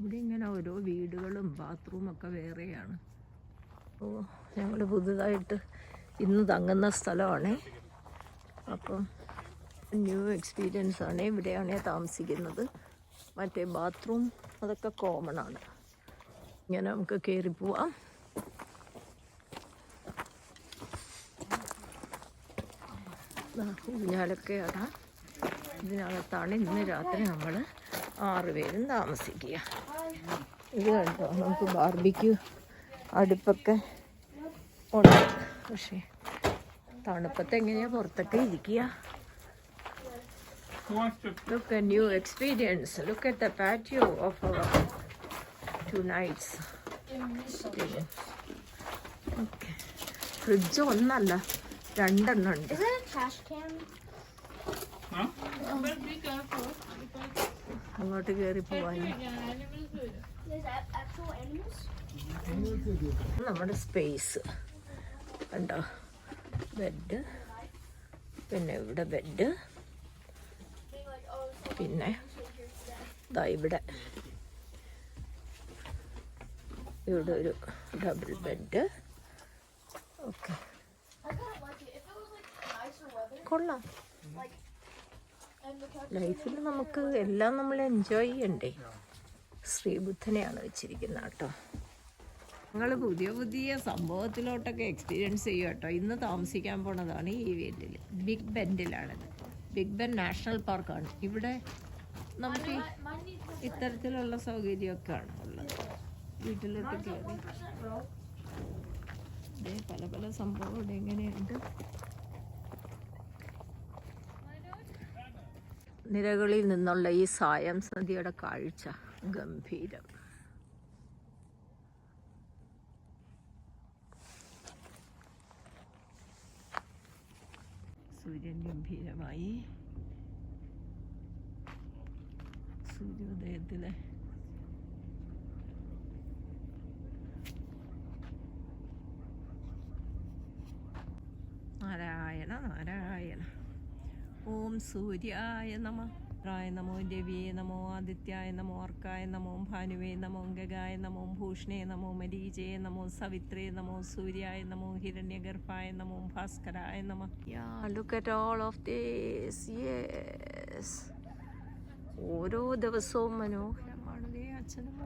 ഇവിടെ ഇങ്ങനെ ഓരോ വീടുകളും ബാത്റൂമൊക്കെ വേറെയാണ്. അപ്പോൾ ഞങ്ങൾ പുതുതായിട്ട് ഇന്ന് തങ്ങുന്ന സ്ഥലമാണ്. അപ്പം ന്യൂ എക്സ്പീരിയൻസ് ആണ്. ഇവിടെയാണ് താമസിക്കുന്നത്. മറ്റേ ബാത്റൂം അതൊക്കെ കോമൺ ആണ്. ഇങ്ങനെ നമുക്ക് കയറി പോവാം. ഊഞ്ഞാലൊക്കെയാണ്. ഇതിനകത്താണ് ഇന്ന് രാത്രി നമ്മൾ 6 പേരും താമസിക്കുക. ഇത് കണ്ടോ, നമുക്ക് ബാർബിക്യൂ അടുപ്പൊക്കെ ഉണ്ട്. പക്ഷേ തണുപ്പത്ത് എങ്ങനെയാണ് പുറത്തൊക്കെ ഇരിക്കുക. Look a new experience. Look at the patio of our 2 nights. Okay. Fridge ഒന്നല്ല 2 ഉണ്ട്. അങ്ങോട്ട് കയറി പോവാൻ നമ്മുടെ സ്പേസ് കണ്ടോ. ബെഡ്, പിന്നെ ഇവിടെ ബെഡ്, പിന്നെ ഇവിടെ ഒരു ഡബിൾ ബെഡ്. ഓക്കെ, കൊള്ളാം. ലൈഫിൽ നമുക്ക് എല്ലാം നമ്മൾ എൻജോയ് ചെയ്യണ്ടേ. ശ്രീബുദ്ധനെയാണ് വെച്ചിരിക്കുന്നത് കേട്ടോ. ഞങ്ങൾ പുതിയ പുതിയ സംഭവത്തിലോട്ടൊക്കെ എക്സ്പീരിയൻസ് ചെയ്യും കേട്ടോ. ഇന്ന് താമസിക്കാൻ പോണതാണ് ഈ വീട്ടിൽ. ബിഗ് ബെൻഡിലാണിത്. ബിഗ് ബെൻ നാഷണൽ പാർക്കാണ്. ഇവിടെ നമുക്ക് ഇത്തരത്തിലുള്ള സൗകര്യമൊക്കെയാണ് ഉള്ളത്. വീട്ടിലോട്ട് കയറി പല പല സംഭവം ഇവിടെ എങ്ങനെയുണ്ട്. നിരകളിൽ നിന്നുള്ള ഈ സായം സന്ധ്യയുടെ കാഴ്ച ഗംഭീരം. സൂര്യൻ ഗംഭീരമായി സൂര്യോദയത്തിലെ നാരായണ നാരായണ. ഓം സൂര്യായ നമഃ. ായ നമോ രവിയെ നമോ ആദിത്യായ നമോ അർക്കായ നമോ ഭാനുവേ നമോ ഗഗായ നമോ ഭൂഷണേ നമോ മരീചേ നമോ സവിത്രേ നമോ സൂര്യായ നമോ ഹിരണ്യഗർഭായ നമോ ഭാസ്കരായ നമഃ. Look at all of this. Yes, ഓരോ ദിവസവും മനോഹരമാണ്. അച്ഛനും